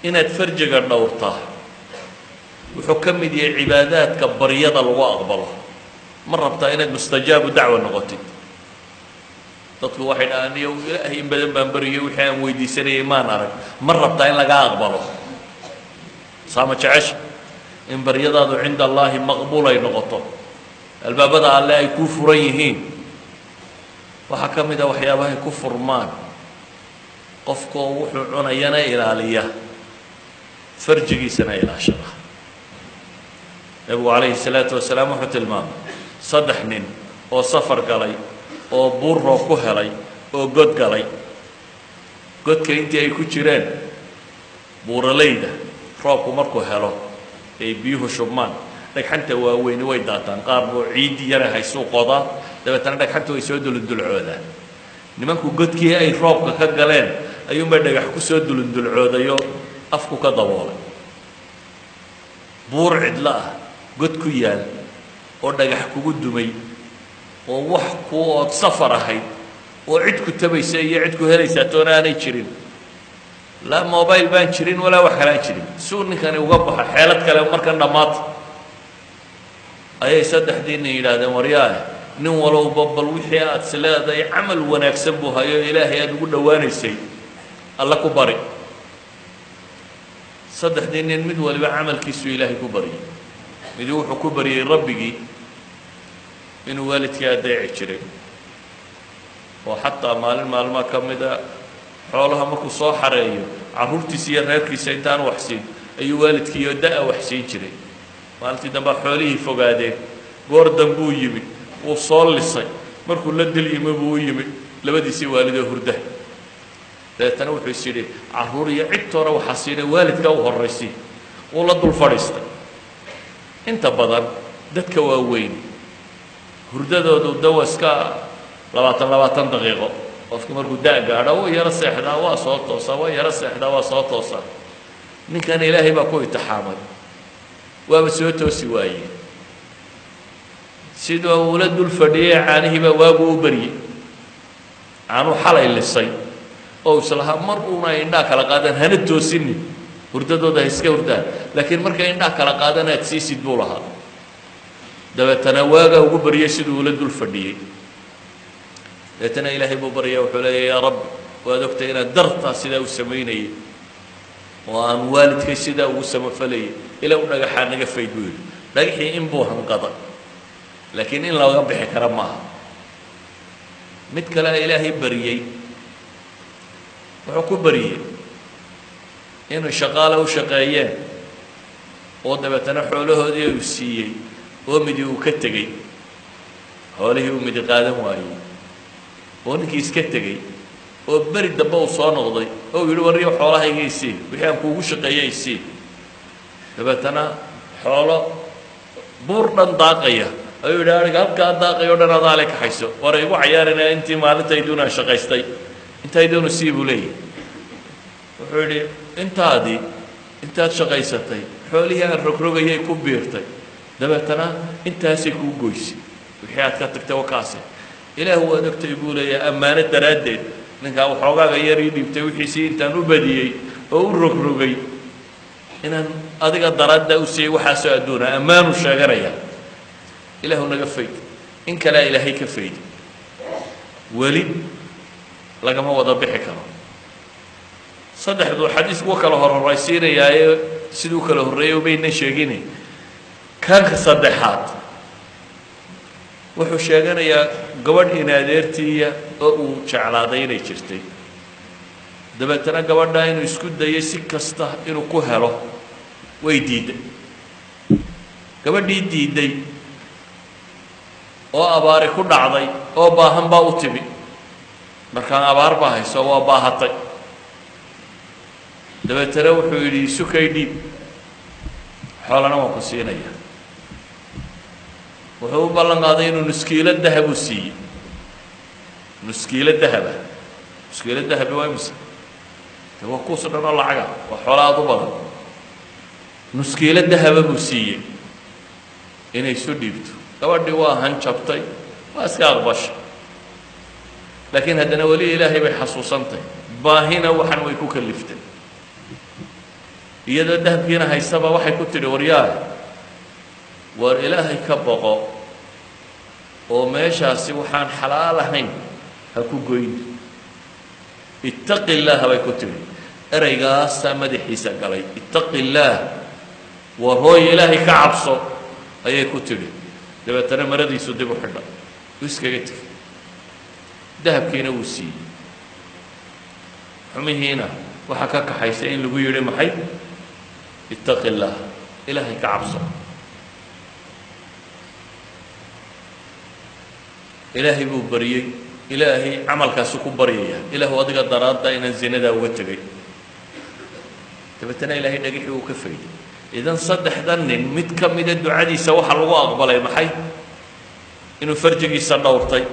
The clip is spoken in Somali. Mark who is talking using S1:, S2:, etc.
S1: inaad farjiga dhowrtaa wuxuu ka mid yahay cibaadaadka baryada lagu aqbalo ma rabtaa inaad mustajaabu dacwa noqotid dadku waxay dhahaan iyo ilaahay in badan baan bariyay wixii aan weydiisanayay maan arag ma rabtaa in laga aqbalo saama jecesh in baryadaadu cinda allaahi maqbuul ay noqoto albaabada alle ay kuu furan yihiin waxaa ka mid a waxyaabahay ku furmaan qofkoo wuxuu cunayana ilaaliya farjigiisana ilaashada nabigu calayhi salaatu wasalaam wuxuu tilmaamay 3 nin oo safar galay oo buur roob ku helay oo god galay godka intii ay ku jireen buuralayda roobku markuu helo ay biyuhu shubmaan dhagxanta waaweyni way daataan qaar buu ciidi yara haysuu qodaa dabeetana dhagxantu way soo dulundulcoodaan nimanku godkii ay roobka ka galeen ayuunbay dhagax ku soo dulundulcoodayo afku ka daboolay buur cidla ah god ku yaal oo dhagax kugu dumay oo wax ku ood safar ahayd oo cid ku tabaysa iyo cid ku helaysaa toona aanay jirin laa mobile baan jirin walaa wax kalaan jirin suu ninkani uga baxa xeelad kale markan dhammaata ayay 3 nin yidhaahdeen waryaah nin walowba bal wixii aad isleedahay camal wanaagsan buu hayo ilaahay aad ugu dhowaanaysay alla ku bari 3 nin mid waliba camalkiisu ilaahay ku bariyay mid wuxuu ku bariyay rabbigii inuu waalidkii adeeci jiray oo xataa maalin maalma ka mida xoolaha markuu soo xareeyo carruurtiisa iyo reerkiisa intaan wax siin ayuu waalidkiiyo da'a wax siin jiray maalintii dambe xoolihii fogaadeen goor dambuu yimid wuu soo lisay markuu la dil yimi buu u yimid labadiisii waalidoo hurda dabeetana wuxuu is yidhi carruur iyo cidtoona waxaa siinay waalidka u horraysay wuu la dul fadhiistay inta badan dadka waaweyn hurdadoodu dawaska 20 daqiiqo qofku markuu da' gaadho wuu yaro seexdaa waa soo toosaa waa yaro seexdaa waa soo toosaa ninkan ilaahay baa ku itixaamay waaba soo toosi waayey sidoo ula dul fadhiyay caanihii baa waagu u baryey caanuu xalay lisay oo islaha mar uuna indhaa kala qaadan hana toosinin hurdadooda ha iska hurdaan laakiin markay indhaa kala qaadan aad siisid buu lahaa dabeetana waagaa ugu baryay siduu ula dul fadhiyey dabeetana ilaahay buu baryay wuxuu leeyahay yaa rabbi waad ogtay inaad dartaa sidaa u samaynayay oo aan waalidkay sidaa ugu samafalayay ilaa u dhagaxaa naga fayd buu yidhi dhagaxii in buu hanqada laakiin in laga bixi kara maaha mid kale ilaahay baryey wuxuu ku baryey inuu shaqaale u shaqeeyeen oo dabeetana xoolahoodii uu siiyey oo midi uu ka tegey xoolihii uu midi qaadan waayey oo ninkii iska tegey oo beri dambe uu soo noqday oo uu yidhi warriyo xoolahayga isii wixii aan kuugu shaqeeyey isii dabeetana xoolo buur dhan daaqaya ayuu yidhi ariga halkaa daaqay oo dhan adaa le kaxayso war igu cayaarinaa intii maalintayduunaan shaqaystay intayduunu sii buu leeyahay wuxuu yidhi intaad shaqaysatay xoolihii aan rogrogayay ku biirtay dabeetana intaasay kuu goysay wixii aad ka tagtay oo kaase ilaahu waad ogtay buu leeyahay ammaano daraaddeed ninkaa waxoogaaga yar ii dhiibtay wixiisii intaan u badiyey oo u rogrogay inaan adiga daraadda u siiyey waxaasoo adduuna ammaanu sheeganaya ilaahu naga fayd in kalea ilaahay ka faydi weli lagama wada bixi karo saddexdu xadiisku waa kala horraysiinayaaye siduu kala horreeyay umayna sheegine kaanka saddexaad wuxuu sheeganayaa gabadh in adeertiiya oo uu jeclaaday inay jirtay dabeetana gabadhaa inuu isku dayay si kasta inuu ku helo way diidday gabadhii diidday oo abaari ku dhacday oo baahan baa u timi markaan abaar baa hayso waa baahatay dabeetana wuxuu yidhi sukay dhiib xoolana waan ku siinaya wuxuu u ballan qaaday inuu nuskiilo dahab u siiyey nuskiilo dahaba nuskiilo dahabi waa imisa de waa kuus dhan oo lacaga waa xoola aad u badan nuskiilo dahaba buu siiyey inay isu dhiibto gabadhii waa hanjabtay waa iska aqbasha laakiin haddana weli ilaahay bay xasuusantahay baahina waxan way ku kaliftay iyadoo dahabkiina haysaba waxay ku tidhi waryaah war ilaahay ka boqo oo meeshaasi waxaan xalaal ahayn ha ku goyn ittaqi illaaha bay ku tidhi ereygaasaa madaxiisa galay ittaqi illaah war hooy ilaahay ka cabso ayay ku tidhi dabeetana maradiisu dib u xidha uu iskaga tegay dahabkiina wuu siiyey xumihiina waxaa ka kaxaysay in lagu yidhi maxay ittaqi illaah ilaahay ka cabso ilaahay buu baryey ilaahay camalkaasu ku baryaya ilaahu adiga daraadda inaan zinadaa uga tegay dabeetana ilaahay dhagixii uu ka fayday idan saddexdan nin mid ka mida ducadiisa waxaa lagu aqbalay maxay inuu farjigiisa dhowrtay